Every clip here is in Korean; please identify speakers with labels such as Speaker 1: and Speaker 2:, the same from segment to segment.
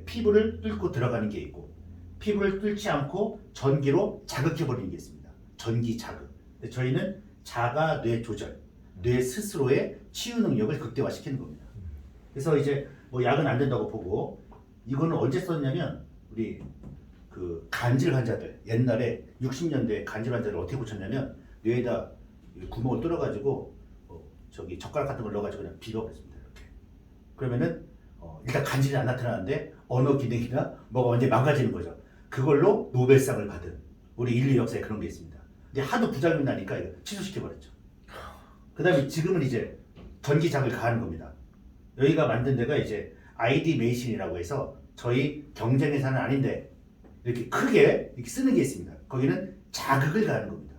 Speaker 1: 피부를 뚫고 들어가는 게 있고 피부를 뚫지 않고 전기로 자극해버리는 게 있습니다. 전기 자극. 저희는 자가 뇌 조절, 뇌 스스로의 치유 능력을 극대화시키는 겁니다. 그래서 이제 뭐 약은 안 된다고 보고 이거는 언제 썼냐면 우리 그 간질 환자들 옛날에 60년대 간질 환자를 어떻게 고쳤냐면 뇌에다 구멍을 뚫어가지고 저기 젓가락 같은 걸 넣어가지고 그냥 비벼버렸습니다. 이렇게. 그러면은 일단 간질이 안 나타나는데 언어 기능이나 뭐가 완전히 망가지는 거죠. 그걸로 노벨상을 받은 우리 인류 역사에 그런 게 있습니다. 근데 하도 부작용이 나니까 이거 취소시켜버렸죠. 그 다음에 지금은 이제 전기 자극을 가하는 겁니다. 여기가 만든 데가 이제 ID 메이신이라고 해서 저희 경쟁 회사는 아닌데 이렇게 크게 이렇게 쓰는 게 있습니다. 거기는 자극을 가하는 겁니다.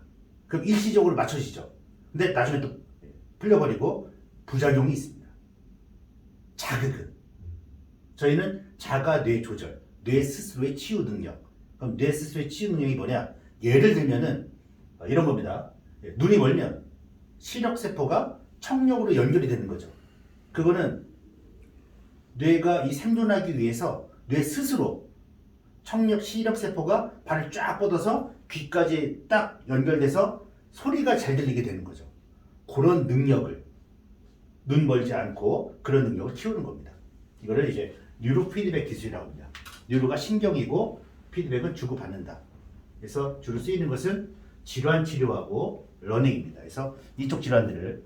Speaker 1: 그럼 일시적으로 맞춰지죠. 근데 나중에 또 풀려버리고 부작용이 있습니다. 자극은 저희는 자가 뇌 조절, 뇌 스스로의 치유 능력. 그럼 뇌 스스로의 치유 능력이 뭐냐? 예를 들면은 이런 겁니다. 눈이 멀면 시력세포가 청력으로 연결이 되는 거죠. 그거는 뇌가 이 생존하기 위해서 뇌 스스로 청력 시력세포가 발을 쫙 뻗어서 귀까지 딱 연결돼서 소리가 잘 들리게 되는 거죠. 그런 능력을 눈 멀지 않고 그런 능력을 키우는 겁니다. 이거를 이제 뉴로 피드백 기술이라고 합니다. 뉴로가 신경이고 피드백은 주고받는다. 그래서 주로 쓰이는 것은 질환 치료하고 러닝입니다. 그래서 이쪽 질환들을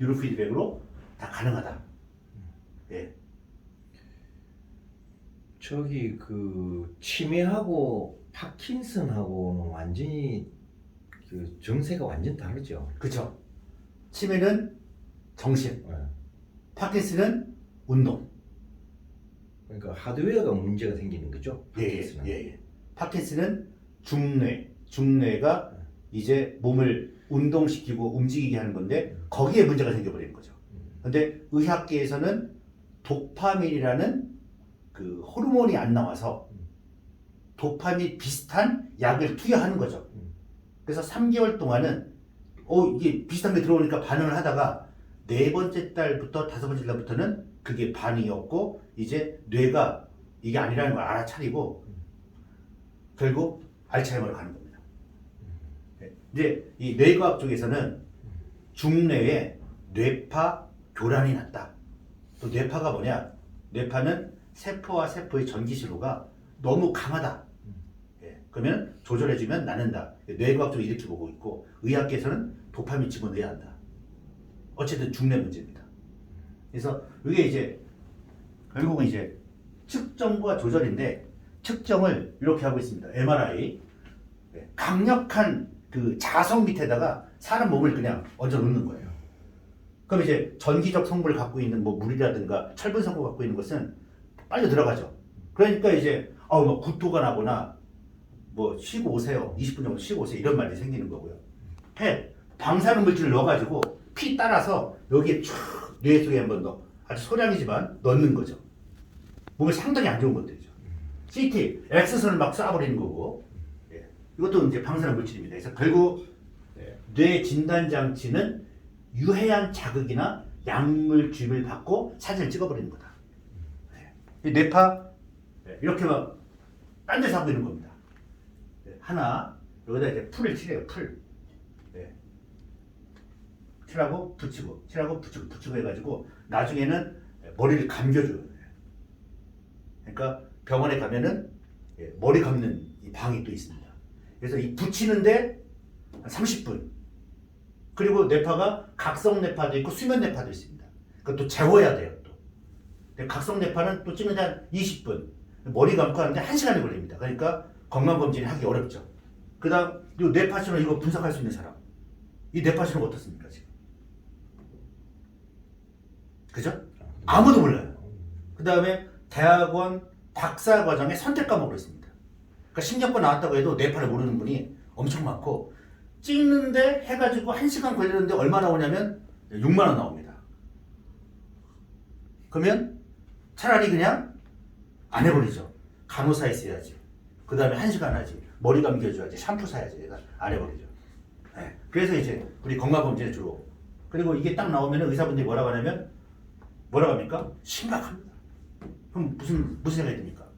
Speaker 1: 뉴로 피드백으로 다 가능하다. 예.
Speaker 2: 저기 치매하고 파킨슨하고는 완전히 그 정세가 완전 다르죠.
Speaker 1: 그렇죠. 치매는 정신,
Speaker 2: 네.
Speaker 1: 파킨슨은 운동.
Speaker 2: 그러니까 하드웨어가 문제가 생기는 거죠.
Speaker 1: 파킨슨은. 예. 파킨슨은 중뇌가 이제 몸을 운동시키고 움직이게 하는 건데 거기에 문제가 생겨버리는 거죠. 근데 의학계에서는 도파민이라는 그 호르몬이 안 나와서 도파민 비슷한 약을 투여하는 거죠. 그래서 3개월 동안은 이게 비슷한 게 들어오니까 반응을 하다가 네 번째 달부터 다섯 번째 달부터는 그게 반응이 없고 이제 뇌가 이게 아니라는 걸 알아차리고 결국 알츠하이머로 가는 겁니다. 이제 이 뇌과학 쪽에서는 중뇌에 뇌파 교란이 났다. 또 뇌파가 뭐냐? 뇌파는 세포와 세포의 전기신호가 너무 강하다. 그러면 조절해주면 낫는다. 뇌과학적으로 이렇게 보고 있고 의학계에서는 도파민 집어넣어야 한다. 어쨌든 중뇌 문제입니다. 그래서 이게 이제 결국은 이제 측정과 조절인데 측정을 이렇게 하고 있습니다. MRI 강력한 그 자석 밑에다가 사람 몸을 그냥 얹어 놓는 거예요. 그럼 이제 전기적 성분을 갖고 있는 뭐 물이라든가 철분 성분 갖고 있는 것은 빨리 들어가죠. 그러니까 이제 뭐 구토가 나거나 뭐 쉬고 오세요. 20분 정도 쉬고 오세요. 이런 말이 생기는 거고요. 방사능 물질을 넣어가지고 피 따라서 여기에 쫙 뇌 속에 한 번 더 아주 소량이지만 넣는 거죠. 몸에 상당히 안 좋은 것들이죠. CT, X선을 막 쏴버리는 거고 이것도 이제 방사능 물질입니다. 그래서 결국 뇌 진단 장치는 유해한 자극이나 약물 주입을 받고 사진을 찍어버리는 거다. 뇌파 이렇게 막 딴 데서 하고 있는 겁니다. 하나 여기다 이제 풀을 칠해요. 풀. 칠하고 붙이고 칠하고 붙이고 해가지고 나중에는 머리를 감겨줘요. 그러니까 병원에 가면은 머리 감는 이 방이 또 있습니다. 그래서 이 붙이는데 한 30분. 그리고 뇌파가 각성 뇌파도 있고 수면 뇌파도 있습니다. 그것도 재워야 돼요. 또. 각성 뇌파는 또 찍는데 한 20분. 머리 감고 하는데 1시간이 걸립니다. 그러니까 건강검진을 하기 어렵죠. 그 다음 이 뇌파 신호 이거 분석할 수 있는 사람. 이 뇌파 신호가 어떻습니까 지금? 그죠? 아무도 몰라요. 그 다음에 대학원 박사 과정에 선택 과목으로 있습니다. 그러니까 신경과 나왔다고 해도 뇌파를 모르는 분이 엄청 많고 찍는데 해가지고 1시간 걸리는데 얼마 나오냐면 6만 원 나옵니다. 그러면 차라리 그냥 안 해버리죠. 간호사 있어야지. 그 다음에 1시간 하지. 머리 감겨줘야지. 샴푸 사야지. 내가 안 해버리죠. 그래서 이제 우리 건강검진에 주로. 그리고 이게 딱 나오면 의사분들이 뭐라고 하냐면 뭐라고 합니까? 심각합니다. 그럼 무슨 생각이 듭니까?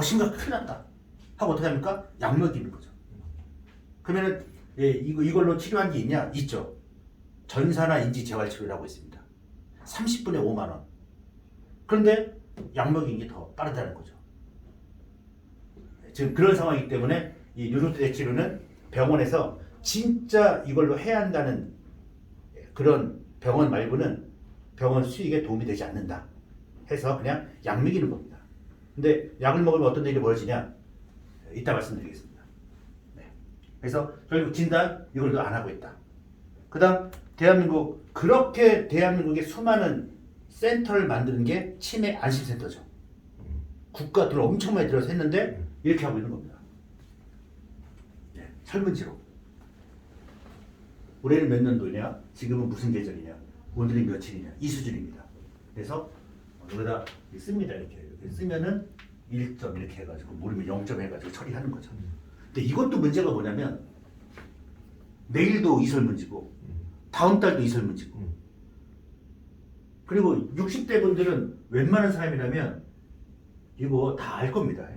Speaker 1: 심각 큰일 났다 하고 어떻게 합니까? 약 먹이는 거죠. 그러면은 이걸로 치료한 게 있냐? 있죠. 전산화 인지 재활 치료를 하고 있습니다. 30분에 5만 원. 그런데 약 먹이는 게 더 빠르다는 거죠. 지금 그런 상황이기 때문에 이 뉴로트의 치료는 병원에서 진짜 이걸로 해야 한다는 그런 병원 말고는 병원 수익에 도움이 되지 않는다 해서 그냥 약 먹이는 겁니다. 근데 약을 먹으면 어떤 일이 벌어지냐? 이따 말씀드리겠습니다. 네. 그래서 결국 진단 이걸도 안 하고 있다. 그 다음 대한민국, 그렇게 대한민국에 수많은 센터를 만드는 게 치매 안심센터죠. 국가 돈 엄청 많이 들어서 했는데 이렇게 하고 있는 겁니다. 네. 설문지로. 올해는 몇 년도냐? 지금은 무슨 계절이냐? 오늘이 며칠이냐? 이 수준입니다. 그래서 여기다 씁니다. 이렇게 쓰면은 1점 이렇게 해가지고 모르면 0점 해가지고 처리하는 거죠. 근데 이것도 문제가 뭐냐면 내일도 이 설문지고 다음 달도 이 설문지고 그리고 60대 분들은 웬만한 사람이라면 이거 다 알 겁니다.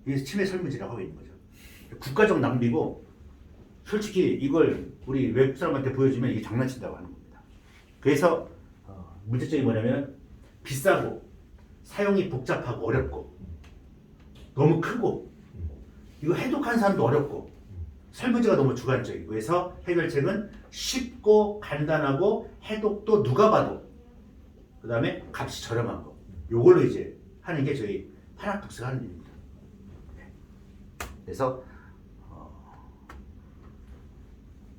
Speaker 1: 이게 치매 설문지라고 하고 있는 거죠. 국가적 낭비고 솔직히 이걸 우리 외국 사람한테 보여주면 이게 장난친다고 하는 겁니다. 그래서 문제점이 뭐냐면 비싸고 사용이 복잡하고 어렵고 너무 크고 이거 해독하는 사람도 어렵고 설문지가 너무 주관적이고 해서 해결책은 쉽고 간단하고 해독도 누가 봐도 그 다음에 값이 저렴한 거 요걸로 이제 하는 게 저희 파락독스가 하는 일입니다. 그래서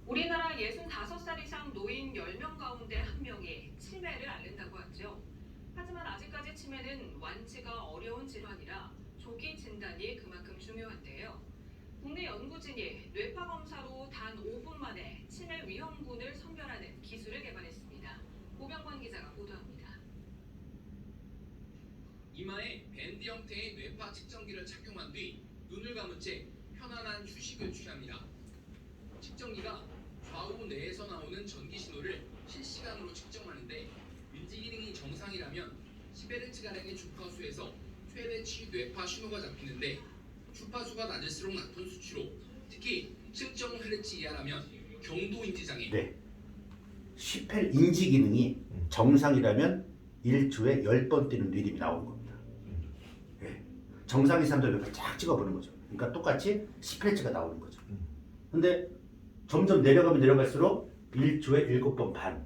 Speaker 3: 우리나라 65살 이상 노인 10명 가운데 1명이 치매를 앓는다고 하죠. 하지만 아직까지 치매는 완치가 어려운 질환이라 조기 진단이 그만큼 중요한데요. 국내 연구진이 뇌파 검사로 단 5분 만에 치매 위험군을 선별하는 기술을 개발했습니다. 고병관 기자가 보도합니다.
Speaker 4: 이마에 밴드 형태의 뇌파 측정기를 착용한 뒤 눈을 감은 채 편안한 휴식을 취합니다. 측정기가 좌우 뇌에서 나오는 전기 신호를 실시간으로 측정하는데 인지 기능이 정상이라면 10H가량의 주파수에서 최대치 뇌파 신호가 잡히는데 주파수가 낮을수록 낮은 수치로 특히 7.5Hz 이하라면 경도 인지 장애.
Speaker 1: 네. 10회 인지 기능이 정상이라면 1초에 10번 뛰는 리듬이 나오는 겁니다. 네. 정상인 사람들 이렇게 쫙 찍어보는 거죠. 그러니까 똑같이 10Hz가 나오는 거죠. 근데 점점 내려가면 내려갈수록 1초에 7번 반.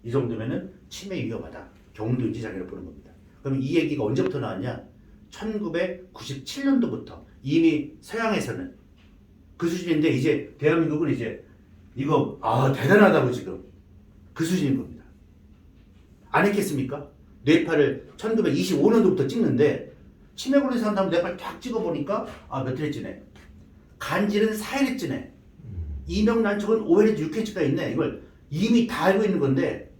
Speaker 1: 이 정도면은 치매 위험하다. 경도 인지 장애를 보는 겁니다. 그럼 이 얘기가 언제부터 나왔냐? 1997년도부터 이미 서양에서는 그 수준인데 이제 대한민국은 이제 이거 대단하다고 지금 그 수준인 겁니다. 안 했겠습니까? 뇌파를 1925년도부터 찍는데 치매 걸린 사람 뇌파를 딱 찍어보니까 몇 Hz네. 간질은 4Hz네. 이명난촉은 5Hz, 6Hz가 있네. 이걸 이미 다 알고 있는 건데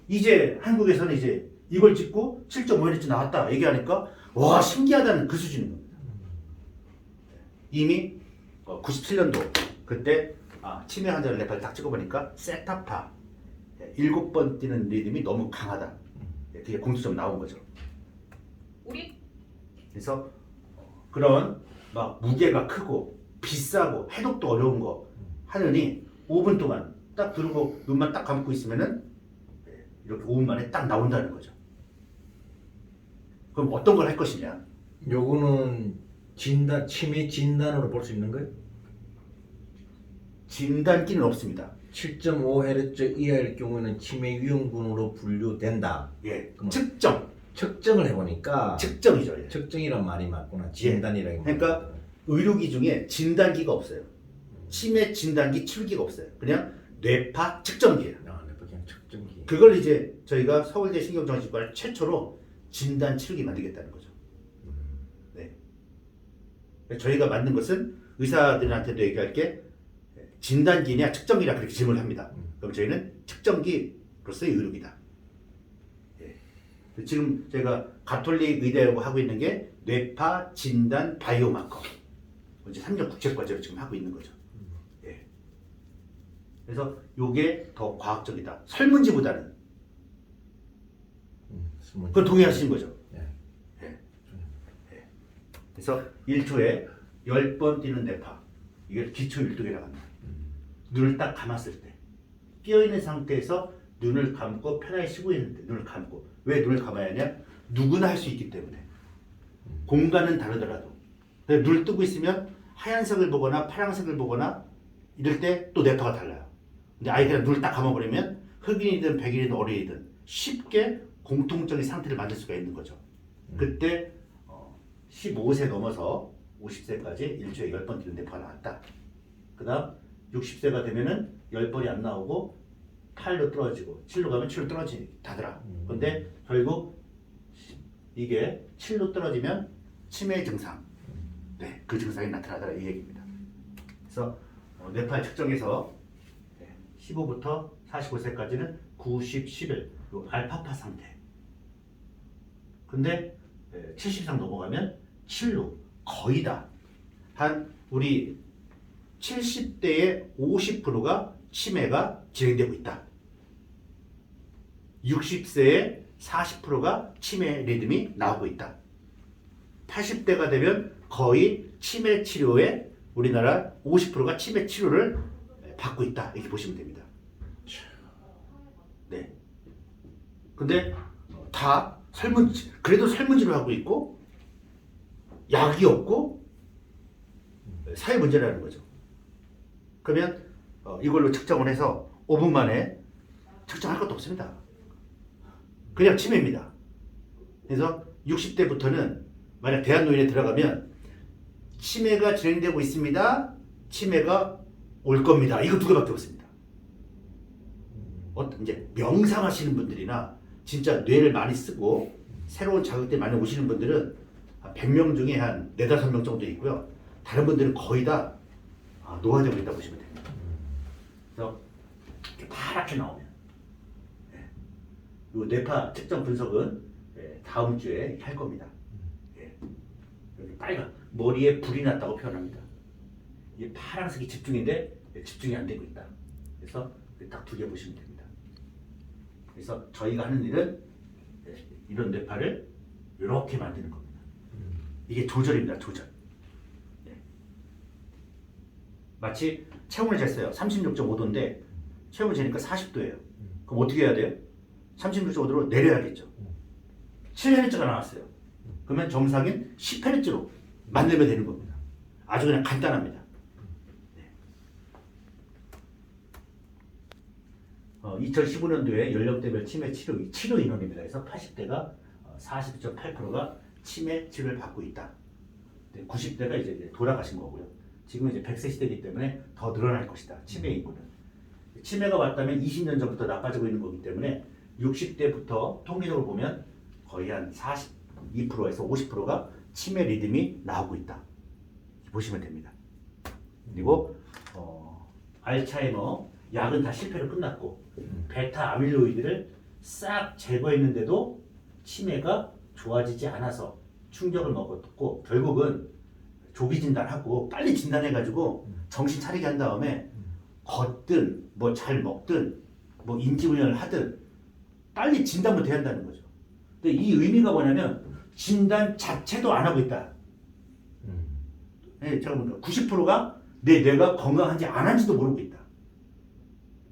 Speaker 1: 이제 한국에서는 이제 이걸 찍고 7.5Hz 나왔다 얘기하니까 와 신기하다는 그 수준인 겁니다. 이미 97년도 그때 치매 환자를 뇌파를 딱 찍어보니까 세타파 7번 뛰는 리듬이 너무 강하다. 그게 공통점 나온 거죠. 그래서 그런 막 무게가 크고 비싸고 해독도 어려운 거 하느니 5분 동안 딱 들고 눈만 딱 감고 있으면은 이렇게 5분 만에 딱 나온다는 거죠. 그럼 어떤 걸 할 것이냐?
Speaker 2: 요거는 진단, 치매 진단으로 볼 수 있는 거예요?
Speaker 1: 진단기는 없습니다.
Speaker 2: 7.5Hz 이하일 경우에는 치매 위험군으로 분류된다.
Speaker 1: 예,
Speaker 2: 그럼
Speaker 1: 측정을
Speaker 2: 해보니까
Speaker 1: 측정이죠. 예.
Speaker 2: 측정이란 말이 맞구나. 진단이라는 게.
Speaker 1: 그러니까 의료기 중에 진단기가 없어요. 치매 진단기 치료기가 없어요. 그냥 뇌파 측정기예요.
Speaker 2: 그냥 측정기.
Speaker 1: 그걸 이제 저희가 서울대 신경정신과 최초로 진단 치료기 만들겠다는 거죠. 네. 저희가 만든 것은 의사들한테도 얘기할 게 진단기냐 측정기냐 그렇게 질문을 합니다. 그럼 저희는 측정기로서의 의료기다. 예. 지금 제가 가톨릭 의대하고 하고 있는 게 뇌파 진단 바이오마커. 이제 3년 국제과제로 지금 하고 있는 거죠. 예. 그래서 요게 더 과학적이다. 설문지보다는. 그건 동의하시는 거죠.
Speaker 2: 네.
Speaker 1: 그래서 1초에 10번 뛰는 뇌파. 이게 기초 일두개라고 합니다. 눈을 딱 감았을 때 깨어있는 상태에서 눈을 감고 편하게 쉬고 있는데 눈을 감고 왜 눈을 감아야 하냐? 누구나 할 수 있기 때문에 공간은 다르더라도 눈을 뜨고 있으면 하얀색을 보거나 파란색을 보거나 이럴 때 또 뇌파가 달라요. 근데 아예 그냥 눈을 딱 감아버리면 흑인이든 백인이든 어린이든 쉽게 공통적인 상태를 만들 수가 있는 거죠. 그때 15세 넘어서 50세까지 일주일에 10번 뛰는 뇌파가 나왔다. 그 다음 60세가 되면은 10번이 안 나오고 8로 떨어지고 7로 가면 7로 떨어지다더라. 근데 결국 이게 7로 떨어지면 치매 증상, 네, 그 증상이 나타나더라 이 얘기입니다. 그래서 뇌파 측정에서 15부터 45세까지는 90, 11, 요 알파파 상태. 근데 70 이상 넘어가면 7로 거의 다. 한 우리 70대의 50%가 치매가 진행되고 있다. 60세의 40%가 치매 리듬이 나오고 있다. 80대가 되면 거의 치매 치료에 우리나라 50%가 치매 치료를 받고 있다. 이렇게 보시면 됩니다. 네. 근데 다 그래도 설문지로 하고 있고 약이 없고 사회 문제라는 거죠. 그러면 이걸로 측정을 해서 5분 만에 측정할 것도 없습니다. 그냥 치매입니다. 그래서 60대부터는 만약 대한노인에 들어가면 치매가 진행되고 있습니다. 치매가 올 겁니다. 이거 두 개밖에 없습니다. 이제 명상하시는 분들이나 진짜 뇌를 많이 쓰고 새로운 자극들 많이 오시는 분들은 100명 중에 한 4, 5명 정도 있고요. 다른 분들은 거의 다 노화되고 있다고 보시면 됩니다. 그래서 이렇게 파랗게 나오면 이 뇌파 측정 분석은 다음 주에 할 겁니다. 여기 빨간 머리에 불이 났다고 표현합니다. 이게 파란색이 집중인데 집중이 안 되고 있다. 그래서 딱 두 개 보시면 됩니다. 그래서 저희가 하는 일은 이런 뇌파를 이렇게 만드는 겁니다. 이게 조절입니다. 조절. 마치 체온을 쟀어요. 36.5도인데 체온을 재니까 40도예요. 그럼 어떻게 해야 돼요? 36.5도로 내려야겠죠. 7Hz가 나왔어요. 그러면 정상인 10Hz로 만들면 되는 겁니다. 아주 그냥 간단합니다. 2015년도에 연령대별 치매 치료 인원입니다. 그래서 80대가 40.8%가 치매 치료를 받고 있다. 90대가 이제 돌아가신 거고요. 지금은 이제 100세 시대이기 때문에 더 늘어날 것이다. 치매 인구는. 치매가 왔다면 20년 전부터 나빠지고 있는 거기 때문에 60대부터 통계적으로 보면 거의 한 42%에서 50%가 치매 리듬이 나오고 있다. 보시면 됩니다. 그리고 알츠하이머 약은 다 실패로 끝났고 베타 아밀로이드를 싹 제거했는데도 치매가 좋아지지 않아서 충격을 먹었고 결국은 조기 진단하고 빨리 진단해가지고 정신 차리게 한 다음에 걷든 뭐 잘 먹든 뭐 인지훈련을 하든 빨리 진단부터 해야 한다는 거죠. 근데 이 의미가 뭐냐면 진단 자체도 안 하고 있다. 네, 제가 보니까 90%가 내 뇌가 건강한지 안 한지도 모르고 있다.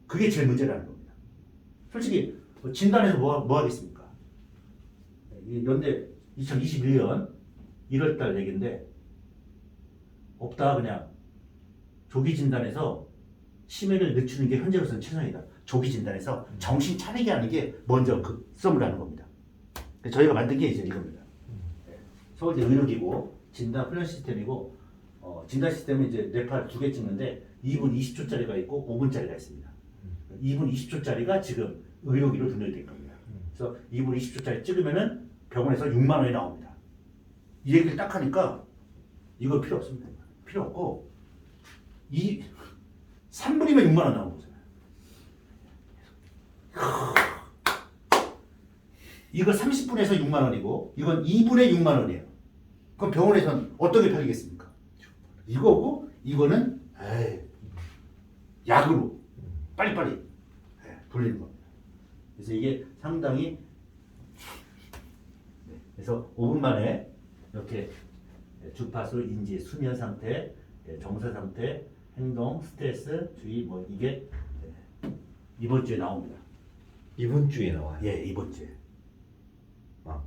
Speaker 1: 그게 제일 문제라는 겁니다. 솔직히 진단해서 뭐 하겠습니까? 연대 2021년 1월달 얘기인데 없다. 그냥 조기 진단해서 치매를 늦추는 게 현재로서는 최선이다. 조기 진단해서 정신 차리게 하는 게 먼저 급선을 하는 겁니다. 저희가 만든 게 이제 이겁니다. 서울대 의료기구 진단 훈련 시스템이고 진단 시스템은 이제 뇌파 2개 찍는데 2분 20초짜리가 있고 5분짜리가 있습니다. 2분 20초짜리가 지금 의료기로 분열된 겁니다. 그래서 2분 20초짜리 찍으면은 병원에서 6만 원이 나옵니다. 이 얘기를 딱 하니까 이거 필요 없습니다. 필요 없고 3분이면 6만 원 나오는 거잖아요. 이거 30분에서 6만 원이고 이건 2분에 6만 원이에요. 그럼 병원에서는 어떻게 팔리겠습니까? 이거고 이거는 약으로 빨리빨리 돌리는 겁니다. 그래서 이게 상당히 그래서 5분 만에 이렇게 주파수, 인지, 수면 상태, 정서 상태, 행동, 스트레스, 주의 뭐 이게 이번 주에 나옵니다.
Speaker 2: 이번 주에 나와요.
Speaker 1: 예, 이번 주에.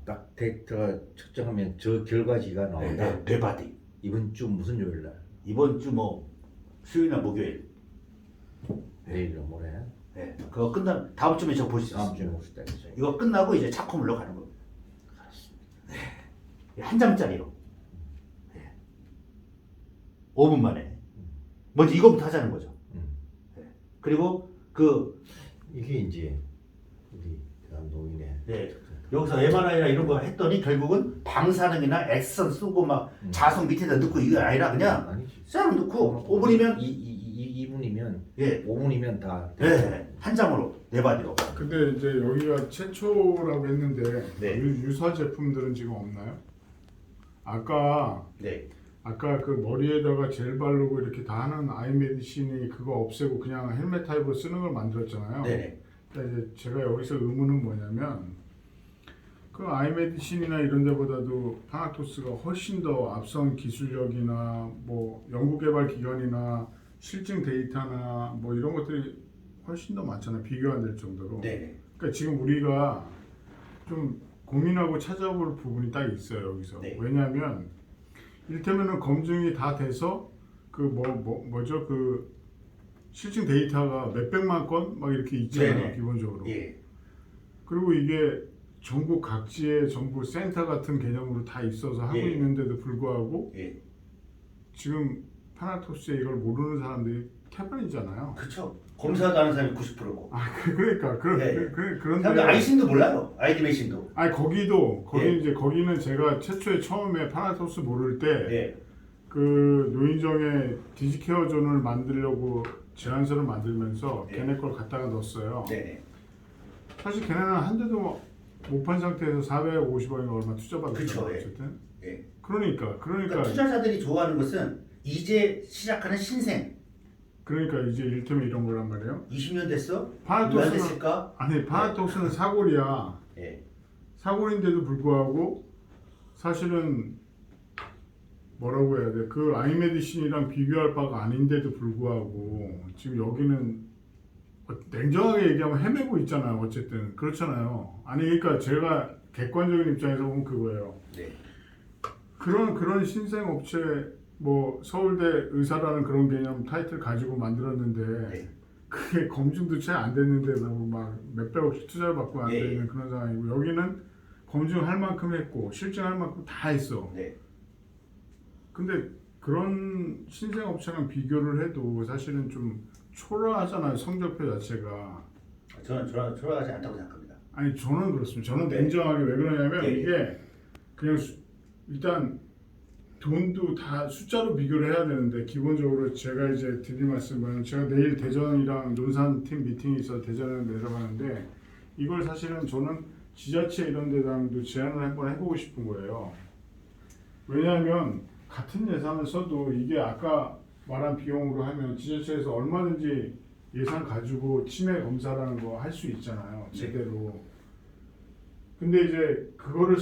Speaker 2: 딱 데이터가 측정하면 저 결과지가 나온다.
Speaker 1: 뇌바디.
Speaker 2: 이번 주 무슨 요일 날?
Speaker 1: 이번 주 뭐 수요일이나 목요일.
Speaker 2: 내일이나 모레.
Speaker 1: 네, 그거 끝나면 다음 주에 저 보실 수
Speaker 2: 다음 주에
Speaker 1: 있습니다.
Speaker 2: 모실 때 있어요.
Speaker 1: 이거 끝나고 이제 차코물로 가는 겁니다. 네. 한 장짜리로. 네. 5분 만에. 먼저 이거부터 하자는 거죠. 네. 그리고
Speaker 2: 이게 이제 우리 대한 노인의
Speaker 1: 네. 여기서 MRI나 이런 거 했더니 결국은 방사능이나 X선 쓰고 막 자석 밑에다 넣고 이게 아니라 그냥
Speaker 2: 아니지.
Speaker 1: 싹 넣고 5분이면
Speaker 2: 2분이면
Speaker 1: 예.
Speaker 2: 5분이면 다.
Speaker 1: 네. 한 장으로 뇌바디로.
Speaker 5: 근데 이제 여기가 최초라고 했는데
Speaker 1: 네.
Speaker 5: 유사 제품들은 지금 없나요? 아까
Speaker 1: 네.
Speaker 5: 그 머리에다가 젤 바르고 이렇게 다 하는 아이메디신이 그거 없애고 그냥 헬멧 타입으로 쓰는 걸 만들었잖아요.
Speaker 1: 네.
Speaker 5: 그러니까 이제 제가 여기서 의문은 뭐냐면 그 아이메디신이나 이런 데보다도 파나토스가 훨씬 더 앞선 기술력이나 뭐 연구개발 기관이나 실증 데이터나 뭐 이런 것들이 훨씬 더 많잖아요. 비교 안 될 정도로.
Speaker 1: 네.
Speaker 5: 그러니까 지금 우리가 좀 고민하고 찾아볼 부분이 딱 있어요 여기서.
Speaker 1: 네.
Speaker 5: 왜냐하면 이를테면은 검증이 다 돼서 그 뭐죠 그 실증 데이터가 몇백만 건 막 이렇게 있잖아요.
Speaker 1: 네네.
Speaker 5: 기본적으로.
Speaker 1: 예.
Speaker 5: 그리고 이게 전국 각지에 전부 센터 같은 개념으로 다 있어서 하고
Speaker 1: 예.
Speaker 5: 있는데도 불구하고
Speaker 1: 예.
Speaker 5: 지금 파나토스에 이걸 모르는 사람들이 태반이잖아요.
Speaker 1: 그렇죠. 검사도 하는 사람이 90%고.
Speaker 5: 그러니까
Speaker 1: 예.
Speaker 5: 그런데
Speaker 1: 사람들 아이신도 몰라요. 아이디메이신도.
Speaker 5: 아니 거기도
Speaker 1: 예.
Speaker 5: 이제 거기는 제가 최초에 처음에 파나토스 모를 때
Speaker 1: 예.
Speaker 5: 그 노인정에 디지케어 존을 만들려고 제안서를 만들면서
Speaker 1: 예.
Speaker 5: 걔네 걸 갖다가 넣었어요.
Speaker 1: 네.
Speaker 5: 사실 걔네는 한 대도 못 판 상태에서 450원인가 얼마 투자받았잖아요.
Speaker 1: 그쵸, 예.
Speaker 5: 어쨌든.
Speaker 1: 예.
Speaker 5: 그러니까
Speaker 1: 그러니까 투자자들이 좋아하는 것은 이제 시작하는 신생.
Speaker 5: 이제 이를테면 이런 거란 말이에요.
Speaker 1: 20년 됐어? 왜 안
Speaker 5: 파나토스는
Speaker 1: 됐을까?
Speaker 5: 아니 파나토스는 사골이야.
Speaker 1: 예.
Speaker 5: 사골인데도 불구하고 사실은 뭐라고 해야 돼? 그 아이메디신이랑 비교할 바가 아닌데도 불구하고 지금 여기는 냉정하게 얘기하면 헤매고 있잖아요. 어쨌든 그렇잖아요. 아니 그러니까 제가 객관적인 입장에서 보면 그거예요.
Speaker 1: 네.
Speaker 5: 그런 신생 업체 뭐 서울대 의사라는 그런 개념 타이틀 가지고 만들었는데
Speaker 1: 네.
Speaker 5: 그게 검증도 채 안 됐는데 막 몇백억씩 투자를 받고 안
Speaker 1: 예.
Speaker 5: 되는 그런 상황이고 여기는 검증할 만큼 했고 실증할 만큼 다 했어.
Speaker 1: 네.
Speaker 5: 근데 그런 신생 업체랑 비교를 해도 사실은 좀 초라하잖아요. 성적표 자체가.
Speaker 1: 저는 돌아가지 않다고 생각합니다.
Speaker 5: 아니 저는 그렇습니다. 저는
Speaker 1: 네.
Speaker 5: 냉정하게 왜 그러냐면
Speaker 1: 예.
Speaker 5: 이게 그냥 일단 돈도 다 숫자로 비교를 해야 되는데 기본적으로 제가 이제 드릴 말씀은 제가 내일 대전이랑 논산팀 미팅이 있어서 대전에 내려가는데 이걸 사실은 저는 지자체 이런 데랑도 제안을 한번 해보고 싶은 거예요. 왜냐하면 같은 예산을 써도 이게 아까 말한 비용으로 하면 지자체에서 얼마든지 예산 가지고 치매 검사라는 거 할 수 있잖아요. 제대로. 근데 이제 그거를